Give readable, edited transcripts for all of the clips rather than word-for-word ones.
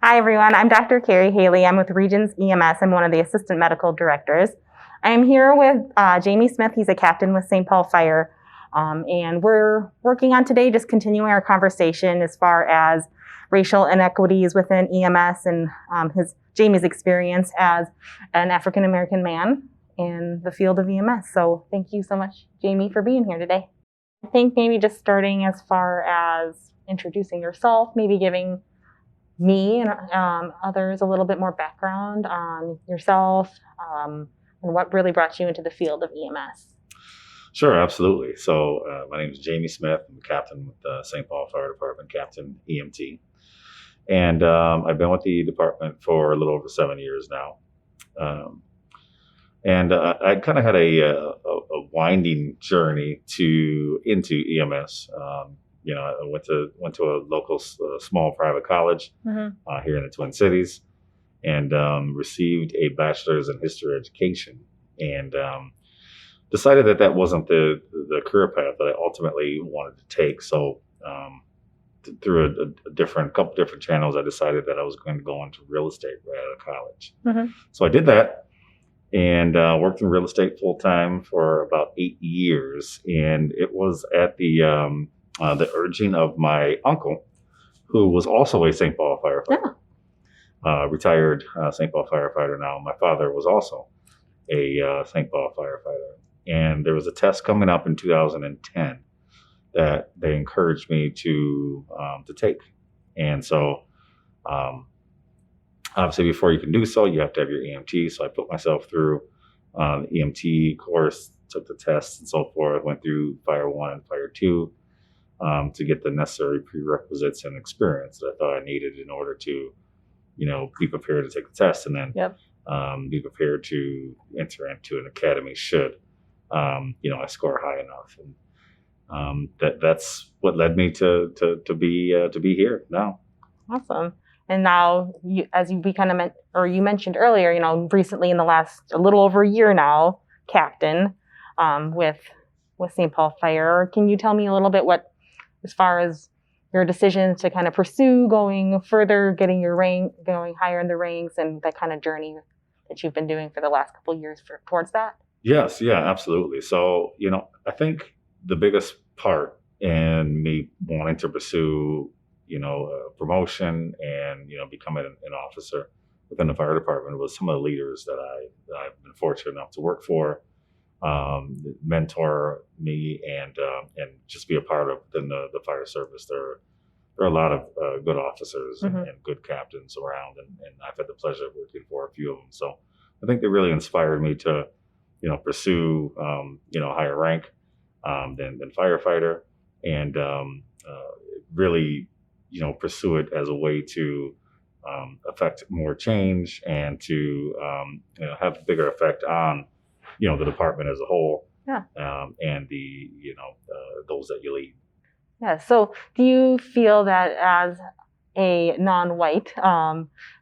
Hi, everyone. I'm Dr. Carrie Haley. I'm with Regions EMS. I'm one of the assistant medical directors. I'm here with Jamie Smith. He's a captain with St. Paul Fire. And we're working on today just continuing our conversation as far as racial inequities within EMS and Jamie's experience as an African American man in the field of EMS. So thank you so much, Jamie, for being here today. I think maybe just starting as far as introducing yourself, maybe giving me and others a little bit more background on yourself and what really brought you into the field of EMS. Sure, absolutely. So my name is Jamie Smith. I'm the captain with the St. Paul Fire Department, Captain EMT. And I've been with the department for a little over 7 years now. I kind of had a winding journey into EMS. I went to a local small private college here in the Twin Cities, and received a bachelor's in history education, and decided that wasn't the career path that I ultimately wanted to take. So through a couple different channels, I decided that I was going to go into real estate right out of college. So I did that, and worked in real estate full time for about 8 years, and it was at the urging of my uncle, who was also a St. Paul firefighter, retired St. Paul firefighter now. My father was also a St. Paul firefighter. And there was a test coming up in 2010 that they encouraged me to take. And so obviously before you can do so, you have to have your EMT. So I put myself through the EMT course, took the tests and so forth, went through Fire 1 and Fire 2. To get the necessary prerequisites and experience that I thought I needed in order to, be prepared to take the test, and then be prepared to enter into an academy should, I score high enough. And that's what led me to be here now. Awesome. And now, you mentioned earlier, recently in the last a little over a year now, captain with St. Paul Fire. Can you tell me a little bit as far as your decisions to kind of pursue going further, getting your rank, going higher in the ranks, and that kind of journey that you've been doing for the last couple of years towards that? Yes, yeah, absolutely. So, I think the biggest part in me wanting to pursue, promotion and, becoming an officer within the fire department was some of the leaders that I've been fortunate enough to work for. Mentor me and just be a part of within the fire service. There are a lot of good officers and good captains around, and I've had the pleasure of working for a few of them. So I think they really inspired me to, pursue, higher rank than firefighter, and really, pursue it as a way to affect more change and to have a bigger effect on the department as a whole, and those that you lead. Yeah. So do you feel that as a non-white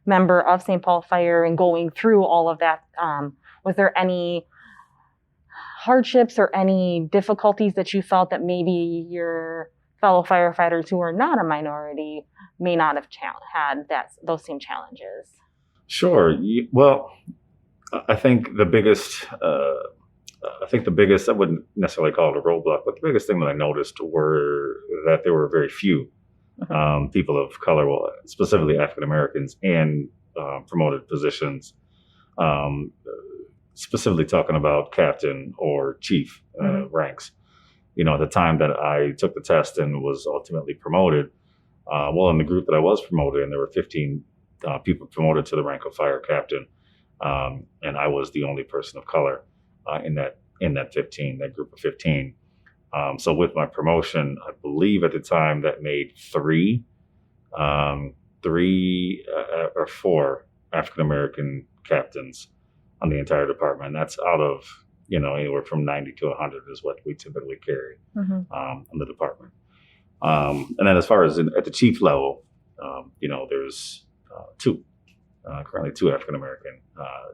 member of St. Paul Fire and going through all of that, was there any hardships or any difficulties that you felt that maybe your fellow firefighters who are not a minority may not have had those same challenges? Sure. Well, I think the biggest, I wouldn't necessarily call it a roadblock, but the biggest thing that I noticed were that there were very few people of color, well, specifically African Americans, in promoted positions, specifically talking about captain or chief ranks. At the time that I took the test and was ultimately promoted, in the group that I was promoted in, there were 15 people promoted to the rank of fire captain. And I was the only person of color in that group of 15. So with my promotion, I believe at the time that made three or four African American captains on the entire department. And that's out of anywhere from 90 to 100 is what we typically carry on the department. And then as far as at the chief level, there's currently two African American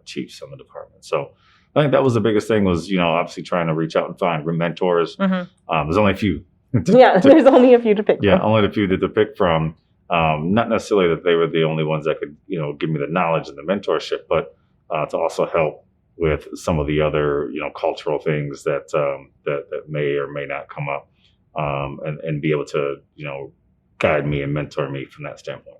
chiefs on the department. So I think that was the biggest thing was, obviously trying to reach out and find mentors. There's only a few. There's only a few to pick from. Only a few to pick from. Not necessarily that they were the only ones that could, give me the knowledge and the mentorship, but to also help with some of the other, cultural things that may or may not come up, and be able to, guide me and mentor me from that standpoint.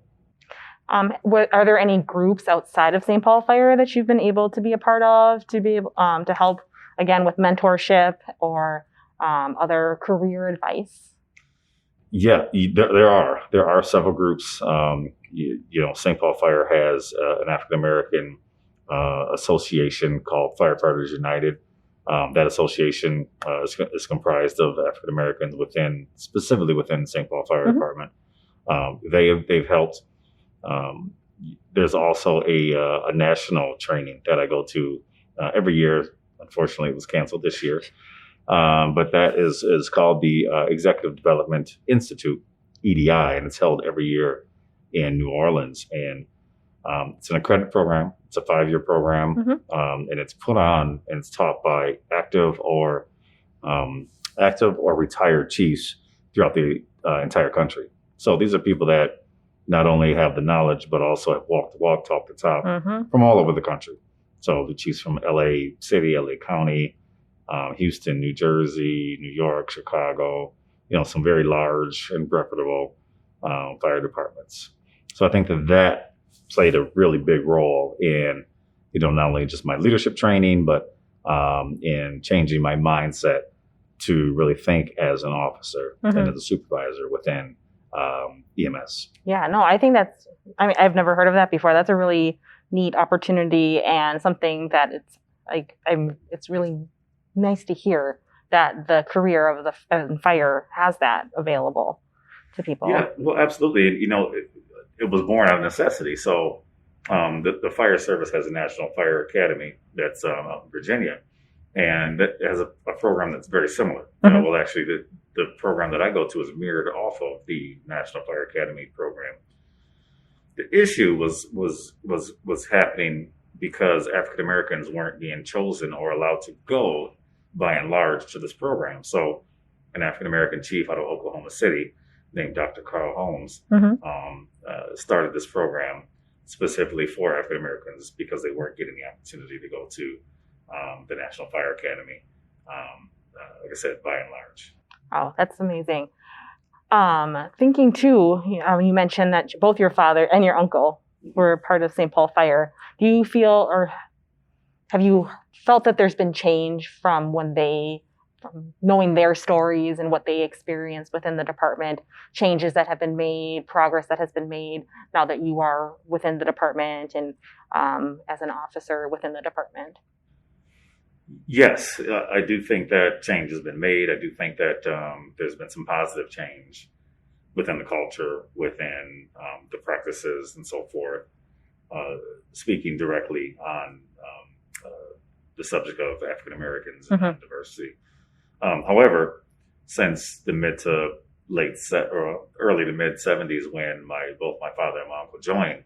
Are there any groups outside of St. Paul Fire that you've been able to be a part of to be able to help again with mentorship or other career advice? Yeah, there are several groups. St. Paul Fire has an African American association called Firefighters United. That association is comprised of African Americans specifically within St. Paul Fire Department. They've helped. There's also a national training that I go to every year. Unfortunately, it was canceled this year. But that is called the Executive Development Institute, EDI, and it's held every year in New Orleans. And it's an accredited program. It's a 5-year program, and it's put on and it's taught by active or retired chiefs throughout the entire country. So these are people that not only have the knowledge, but also have walked the walk, talked the talk from all over the country. So the chiefs from LA City, LA County, Houston, New Jersey, New York, Chicago, some very large and reputable fire departments. So I think that played a really big role in, not only just my leadership training, but in changing my mindset to really think as an officer and as a supervisor within EMS. Yeah, no, I think I've never heard of that before. That's a really neat opportunity and something that it's really nice to hear that the career of the fire has that available to people. Yeah, well, absolutely. It was born out of necessity. So the fire service has a National Fire Academy that's out in Virginia, and that has a program that's very similar. Well, actually, the program that I go to is mirrored off of the National Fire Academy program. The issue was happening because African Americans weren't being chosen or allowed to go, by and large, to this program. So an African American chief out of Oklahoma City named Dr. Carl Holmes started this program specifically for African Americans because they weren't getting the opportunity to go to the National Fire Academy, like I said, by and large. Oh, that's amazing. Thinking too, you mentioned that both your father and your uncle were part of St. Paul Fire. Do you feel, or have you felt that there's been change from knowing their stories and what they experienced within the department, changes that have been made, progress that has been made now that you are within the department and as an officer within the department? Yes, I do think that change has been made. I do think that there's been some positive change within the culture, within the practices and so forth, speaking directly on the subject of African Americans and diversity. However, since the early to mid 70s, when both my father and my uncle joined,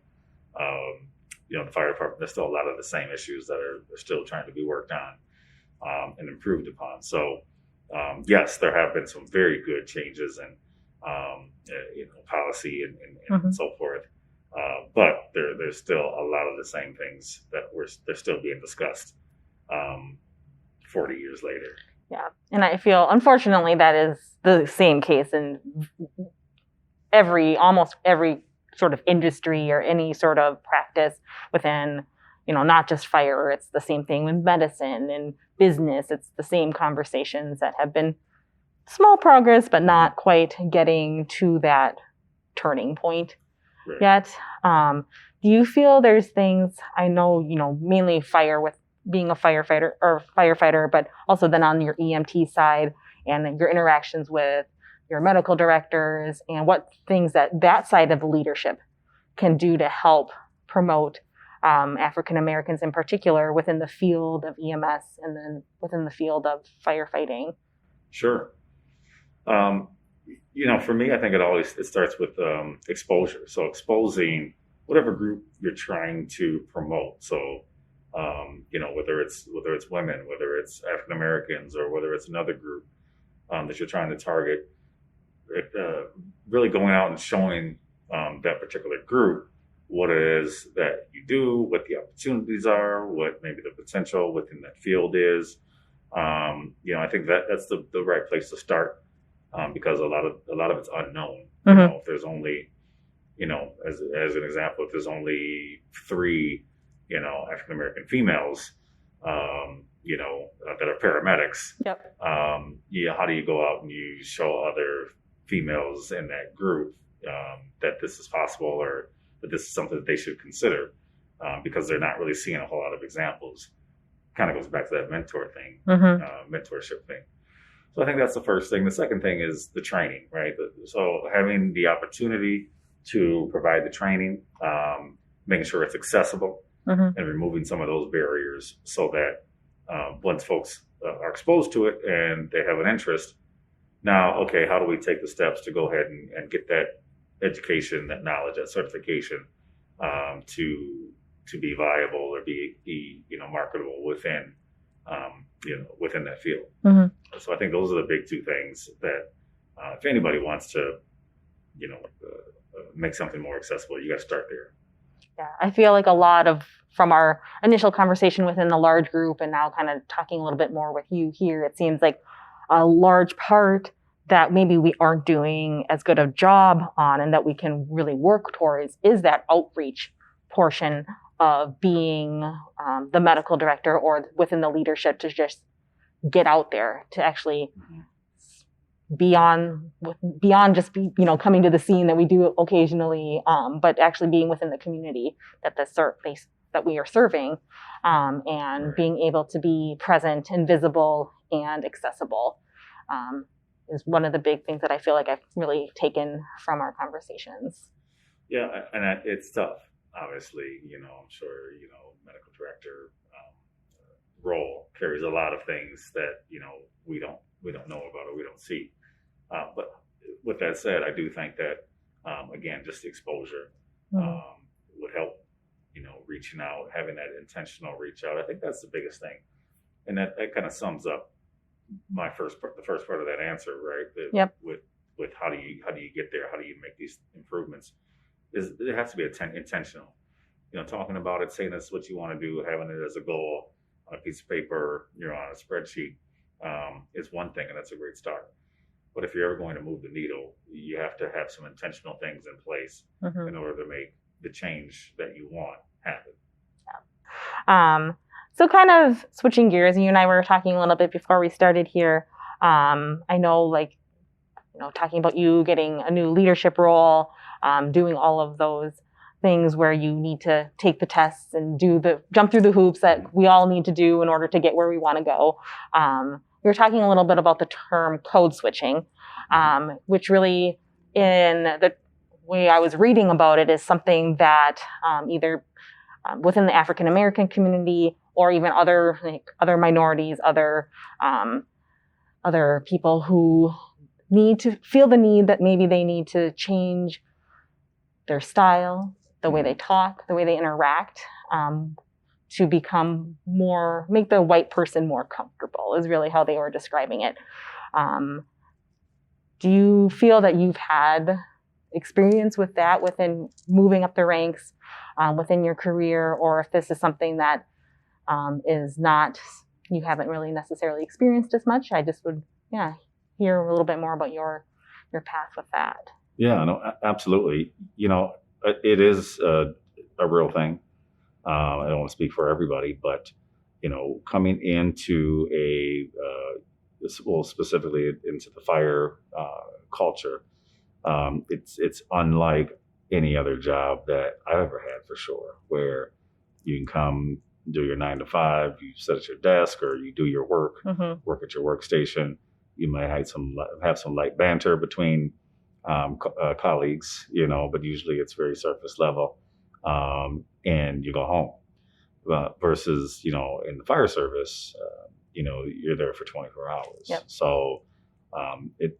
the fire department, there's still a lot of the same issues that are still trying to be worked on and improved upon. So, yes, there have been some very good changes in policy and so forth. But there's still a lot of the same things that they're still being discussed 40 years later. Yeah, and I feel, unfortunately, that is the same case in almost every sort of industry or any sort of practice within, not just fire. It's the same thing with medicine and business. It's the same conversations that have been small progress, but not quite getting to that turning point yet. Do you feel there's things, I know, mainly fire with being a firefighter, but also then on your EMT side and your interactions with your medical directors and what things that side of the leadership can do to help promote African Americans in particular within the field of EMS and then within the field of firefighting? Sure. For me, I think it starts with exposure. So exposing whatever group you're trying to promote. So whether it's women, whether it's African Americans, or whether it's another group that you're trying to target. Really going out and showing that particular group what it is that you do, what the opportunities are, what maybe the potential within that field is. I think that's the right place to start, because a lot of it's unknown. If there's only, as an example, if there's only 3, African American females, that are paramedics. Yep. How do you go out and you show other females in that group that this is possible, or that this is something that they should consider, because they're not really seeing a whole lot of examples. Kind of goes back to that mentorship thing. So I think that's the first thing. The second thing is the training, right? So having the opportunity to provide the training, making sure it's accessible, and removing some of those barriers, so that once folks are exposed to it and they have an interest, now, okay, how do we take the steps to go ahead and get that education, that knowledge, that certification, to be viable or be marketable within within that field. So I think those are the big 2 things that if anybody wants to make something more accessible, you got to start there. Yeah, I feel like a lot from our initial conversation within the large group, and now kind of talking a little bit more with you here, it seems like a large part that maybe we aren't doing as good a job on, and that we can really work towards, is that outreach portion of being the medical director, or within the leadership, to just get out there, to actually beyond just coming to the scene that we do occasionally, but actually being within the community that we are serving, and being able to be present and visible and accessible, is one of the big things that I feel like I've really taken from our conversations. Yeah, and it's tough. Obviously, I'm sure, medical director role carries a lot of things that, we don't know about or we don't see. But with that said, I do think that, again, just the exposure would help, reaching out, having that intentional reach out. I think that's the biggest thing. And that kind of sums up the first part of that answer, right? With how do you get there? How do you make these improvements? It has to be intentional. Talking about it, saying that's what you want to do, having it as a goal on a piece of paper, on a spreadsheet, is one thing, and that's a great start. But if you're ever going to move the needle, you have to have some intentional things in place in order to make the change that you want happen. Yeah. So kind of switching gears, you and I were talking a little bit before we started here. I know, talking about you getting a new leadership role, doing all of those things where you need to take the tests and jump through the hoops that we all need to do in order to get where we want to go. We were talking a little bit about the term code switching, which really, in the way I was reading about it, is something that either within the African American community, or even other minorities, other people who feel the need that maybe they need to change their style, the way they talk, the way they interact, to make the white person more comfortable, is really how they were describing it. Do you feel that you've had experience with that within moving up the ranks within your career, or if this is something that you haven't really necessarily experienced as much? I just would, hear a little bit more about your path with that. Yeah, no, absolutely. It is a real thing. I don't want to speak for everybody, but coming into specifically into the fire culture, it's unlike any other job that I've ever had, for sure, where you can come, do your 9 to 5, you sit at your desk, or you do your work, work at your workstation. You might have some light banter between colleagues, but usually it's very surface level, and you go home. Versus, in the fire service, you're there for 24 hours. Yep. So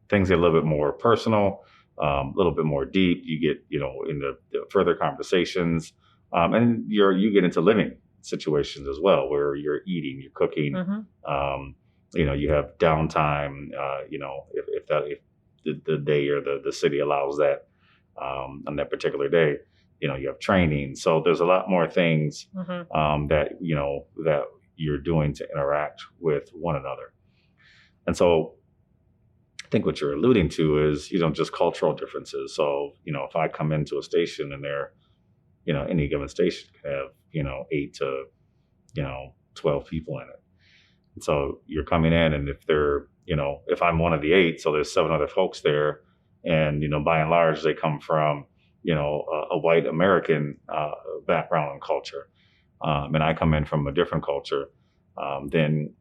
things get a little bit more personal, a little bit more deep. You get, in the further conversations, and you get into living situations as well, where you're eating, you're cooking. You have downtime. If the day or the city allows that on that particular day, you have training. So there's a lot more things that you're doing to interact with one another. And so I think what you're alluding to is, just cultural differences. So, if I come into a station and any given station can have, 8 to, 12 people in it. And so you're coming in, and if I'm one of the 8, so there's 7 other folks there, and, by and large, they come from, a white American background and culture. And I come in from a different culture, then,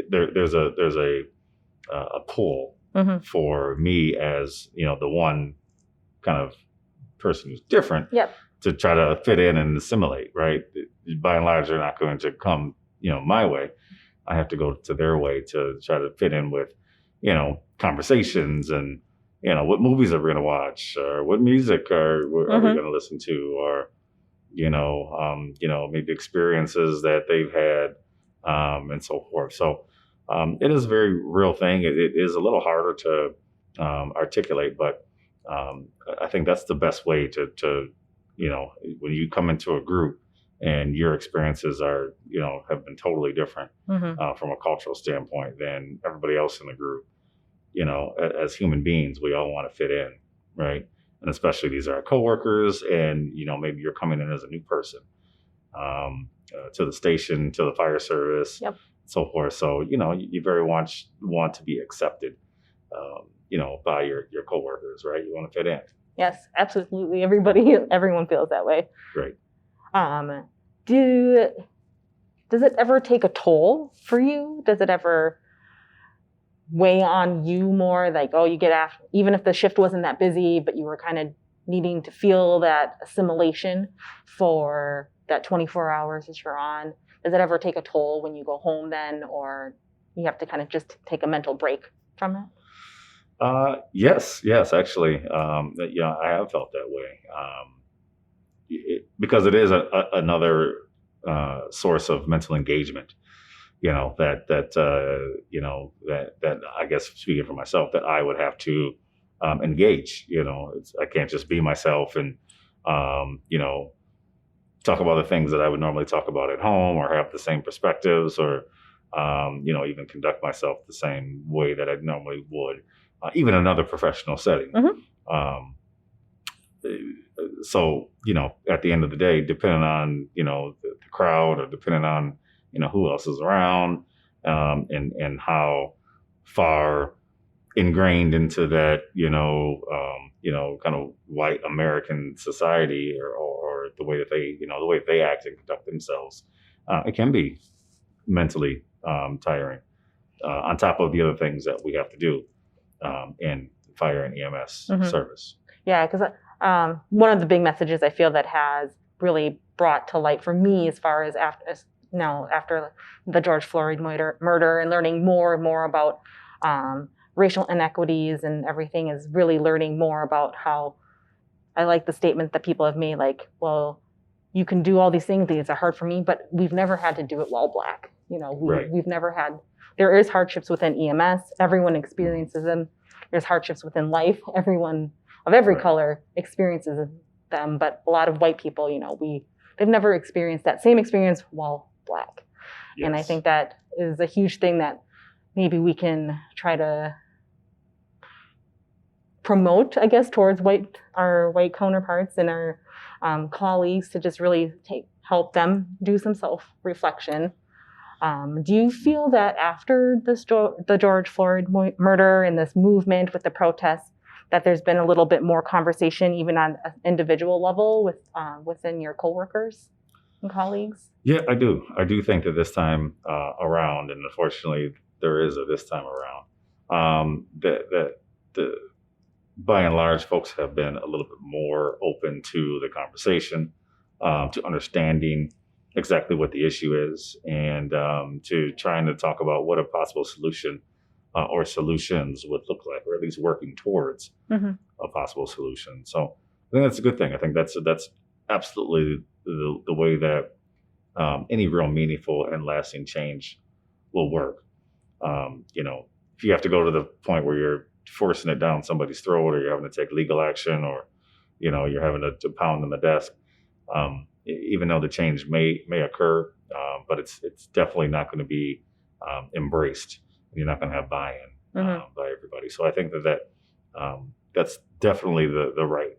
there's a pull for me as, the one kind of person who's different to try to fit in and assimilate, right? By and large, they're not going to come, my way. I have to go to their way to try to fit in with, conversations and, what movies are we going to watch, or what music are we going to listen to, or, maybe experiences that they've had, and so forth. So it is a very real thing. It is a little harder to articulate, but I think that's the best way to when you come into a group and your experiences are, have been totally different from a cultural standpoint than everybody else in the group. As human beings, we all want to fit in, right? And especially these are our coworkers, and maybe you're coming in as a new person to the station, to the fire service, so forth. So you very much want to be accepted, by your coworkers, right? You want to fit in. Yes, absolutely. Everyone feels that way. Great. Does it ever take a toll for you? Does it ever weigh on you more? Like, you get after, even if the shift wasn't that busy, but you were kind of needing to feel that assimilation for that 24 hours that you're on. Does it ever take a toll when you go home then, or you have to kind of just take a mental break from it? Yes, actually, I have felt that way. Because it is another source of mental engagement, that I guess, speaking for myself, that I would have to engage. I can't just be myself and talk about the things that I would normally talk about at home, or have the same perspectives, or even conduct myself the same way that I normally would, even in another professional setting. So, at the end of the day, depending on, the crowd, or depending on, who else is around, and how far ingrained into that, kind of white American society, or the way that they act and conduct themselves, it can be mentally tiring, on top of the other things that we have to do in fire and EMS service. Yeah, because one of the big messages I feel that has really brought to light for me, as far as after the George Floyd murder, and learning more and more about racial inequities and everything, is really learning more about how, I like the statement that people have made, like, well, you can do all these things are hard for me, but we've never had to do it while Black. We've never had, there is hardships within EMS. Everyone experiences them. There's hardships within life. Everyone of every color experiences them, but a lot of white people, they've never experienced that same experience while Black. Yes. And I think that is a huge thing that maybe we can try to promote, I guess, towards our white counterparts and our colleagues, to just really help them do some self-reflection. Do you feel that after the George Floyd murder and this movement with the protests, that there's been a little bit more conversation, even on an individual level, within your coworkers and colleagues? Yeah, I do. I do think that this time around, and unfortunately there is a this time around, that by and large, folks have been a little bit more open to the conversation, to understanding exactly what the issue is, and to trying to talk about what a possible solution or solutions would look like, or at least working towards a possible solution. So I think that's a good thing. I think that's absolutely the way that any real meaningful and lasting change will work. If you have to go to the point where you're forcing it down somebody's throat, or you're having to take legal action, or you're having to pound them a desk, even though the change may occur, but it's definitely not going to be embraced. You're not going to have buy-in by everybody. So I think that's definitely the right.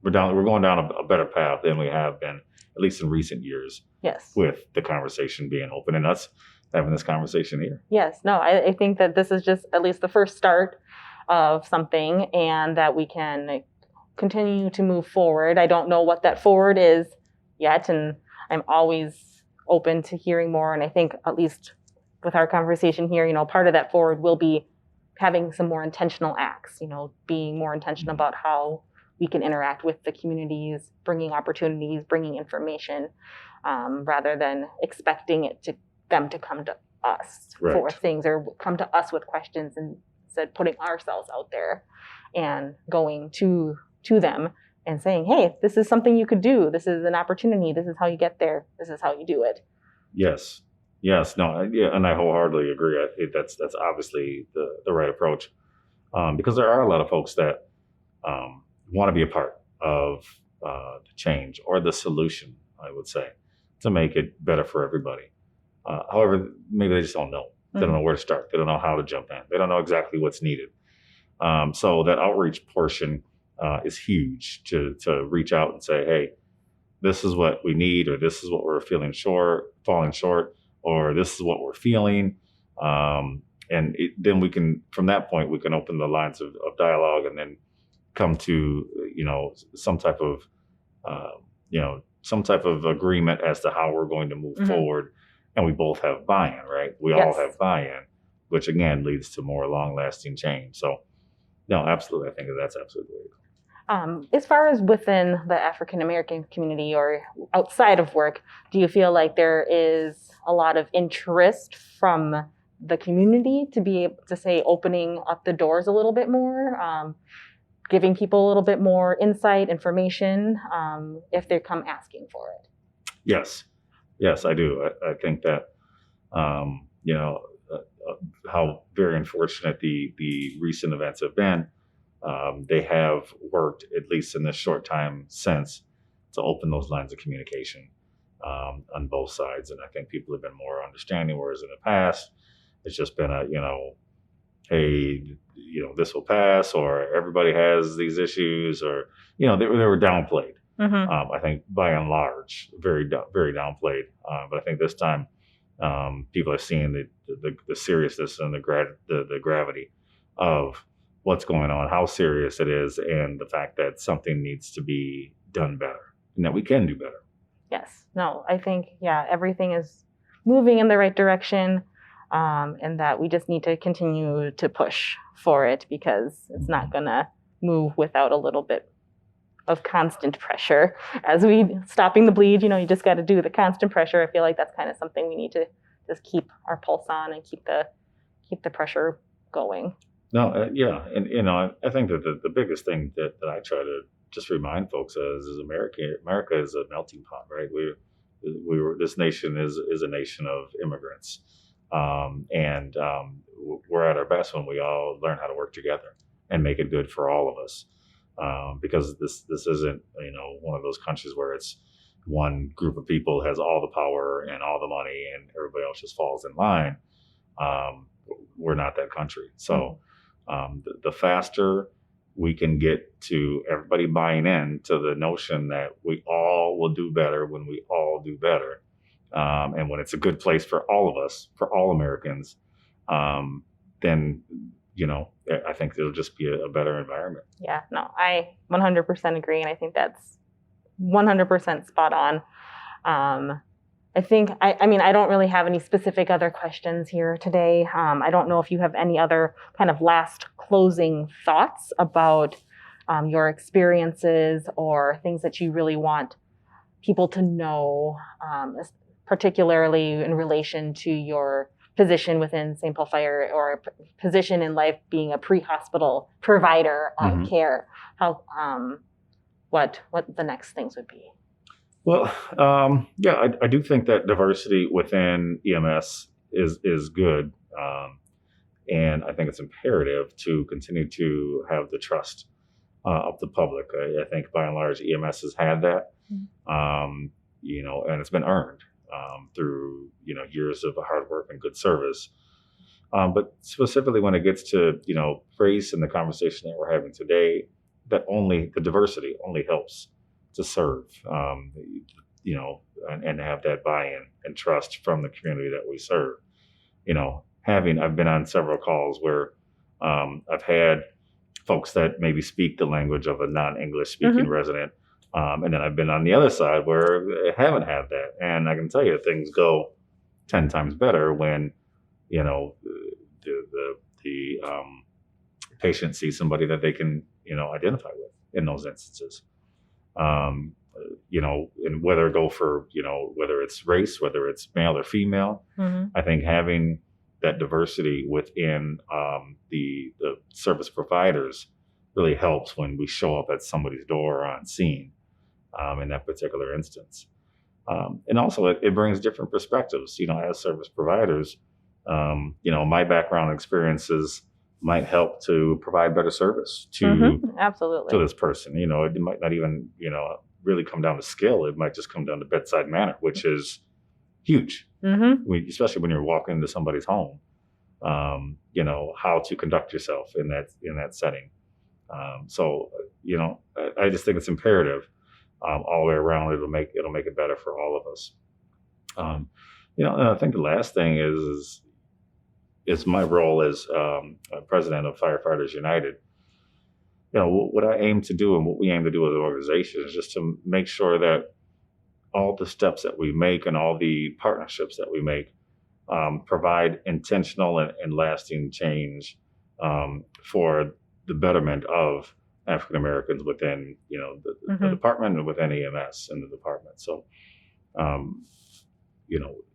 We're going down a better path than we have been, at least in recent years. Yes. With the conversation being open and us having this conversation here. Yes. No, I think that this is just at least the first start of something, and that we can continue to move forward. I don't know what that forward is yet, and I'm always open to hearing more. And I think at least with our conversation here, part of that forward will be having some more intentional acts, being more intentional about how we can interact with the communities, bringing opportunities, bringing information, rather than expecting them to come to us for things, or come to us with questions, and instead putting ourselves out there and going to them and saying, hey, this is something you could do. This is an opportunity. This is how you get there. This is how you do it. Yes. No. Yeah. And I wholeheartedly agree. I think that's obviously the right approach, because there are a lot of folks that want to be a part of the change or the solution, I would say, to make it better for everybody. However, maybe they just don't know. They don't know where to start. They don't know how to jump in. They don't know exactly what's needed. So that outreach portion is huge, to reach out and say, hey, this is what we need, or this is what we're falling short, or this is what we're feeling. Then we can, from that point, we can open the lines of dialogue, and then come to, some type of agreement as to how we're going to move forward. And we both have buy-in, right? We all have buy-in, which again leads to more long-lasting change. So, no, absolutely. I think that's absolutely right. As far as within the African American community or outside of work, do you feel like there is a lot of interest from the community to be able to say opening up the doors a little bit more, giving people a little bit more insight, information, if they come asking for it? Yes, I do. I think that, how very unfortunate the recent events have been. They have worked, at least in this short time since, to open those lines of communication on both sides. And I think people have been more understanding, whereas in the past, it's just been hey, this will pass, or everybody has these issues, or, they were downplayed. I think by and large, very downplayed. But I think this time, people are seeing the seriousness and the gravity of what's going on, how serious it is, and the fact that something needs to be done better, and that we can do better. Yes. No, I think, everything is moving in the right direction, and that we just need to continue to push for it, because it's not going to move without a little bit of constant pressure. As we stopping the bleed, you just got to do the constant pressure. I feel like that's kind of something we need to just keep our pulse on and keep the pressure going. No, and I think that the biggest thing that I try to just remind folks is America is a melting pot, right? This nation is a nation of immigrants, and we're at our best when we all learn how to work together and make it good for all of us. Because this isn't one of those countries where it's one group of people has all the power and all the money, and everybody else just falls in line. We're not that country. So the faster we can get to everybody buying in to the notion that we all will do better when we all do better, and when it's a good place for all of us, for all Americans, then I think it'll just be a better environment. Yeah, no, I 100% agree, and I think that's 100% spot on. I think, I don't really have any specific other questions here today. I don't know if you have any other kind of last closing thoughts about your experiences, or things that you really want people to know, particularly in relation to your position within St. Paul Fire, or position in life being a pre-hospital provider of care. How, what the next things would be? Well, yeah, I do think that diversity within EMS is good, and I think it's imperative to continue to have the trust of the public. I think by and large EMS has had that, um, and it's been earned through years of hard work and good service. But specifically when it gets to race and the conversation that we're having today, that only the diversity only helps to serve, and have that buy-in and trust from the community that we serve. I've been on several calls where I've had folks that maybe speak the language of a non-English speaking resident. And then I've been on the other side where I haven't had that. And I can tell you things go 10 times better when, the patient sees somebody that they can, identify with in those instances. And whether it go for, whether it's race, whether it's male or female, I think having that diversity within the service providers really helps when we show up at somebody's door or on scene in that particular instance. And also it brings different perspectives, as service providers. My background and experiences might help to provide better service to Absolutely. this person. It might not even, really come down to skill. It might just come down to bedside manner, which is huge. Especially when you're walking into somebody's home, how to conduct yourself in that setting. So I just think it's imperative all the way around. It'll make it better for all of us. And I think the last thing is my role as president of Firefighters United. What I aim to do and what we aim to do as an organization is just to make sure that all the steps that we make and all the partnerships that we make provide intentional and lasting change for the betterment of African Americans within the department and within EMS in the department. So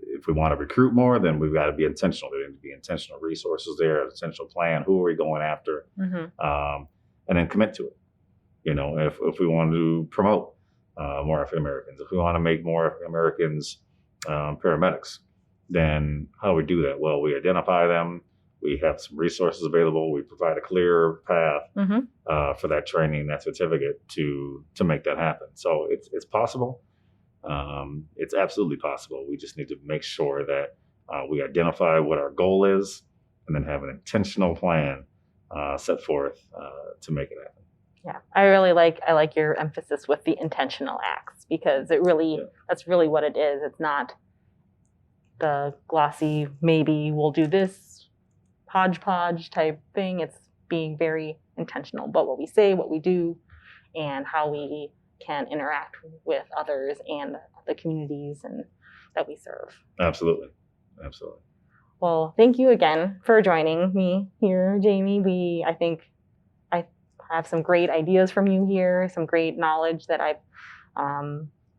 if we want to recruit more, then we've got to be intentional. There need to be intentional resources there, an intentional plan. Who are we going after? And then commit to it. If we want to promote more African Americans, if we want to make more African Americans paramedics, then how do we do that? Well, we identify them. We have some resources available. We provide a clear path for that training, that certificate to make that happen. So it's possible. It's absolutely possible. We just need to make sure that we identify what our goal is and then have an intentional plan set forth to make it happen. Yeah, I like your emphasis with the intentional acts, because that's really what it is. It's not the glossy, maybe we'll do this hodgepodge type thing. It's being very intentional about what we say, what we do, and how we can interact with others and the communities that we serve. Absolutely. Well, thank you again for joining me here, Jamie. I think I have some great ideas from you here, some great knowledge that I've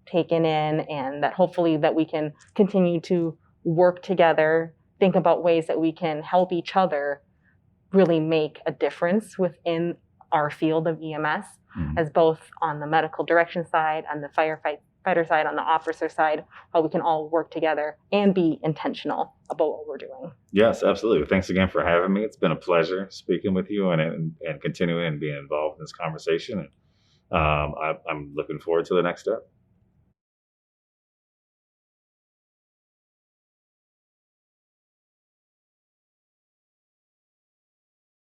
taken in, and that hopefully that we can continue to work together, think about ways that we can help each other really make a difference within our field of EMS, as both on the medical direction side, on the firefighter side, on the officer side, how we can all work together and be intentional about what we're doing. Yes, absolutely. Thanks again for having me. It's been a pleasure speaking with you and continuing and being involved in this conversation. I'm looking forward to the next step.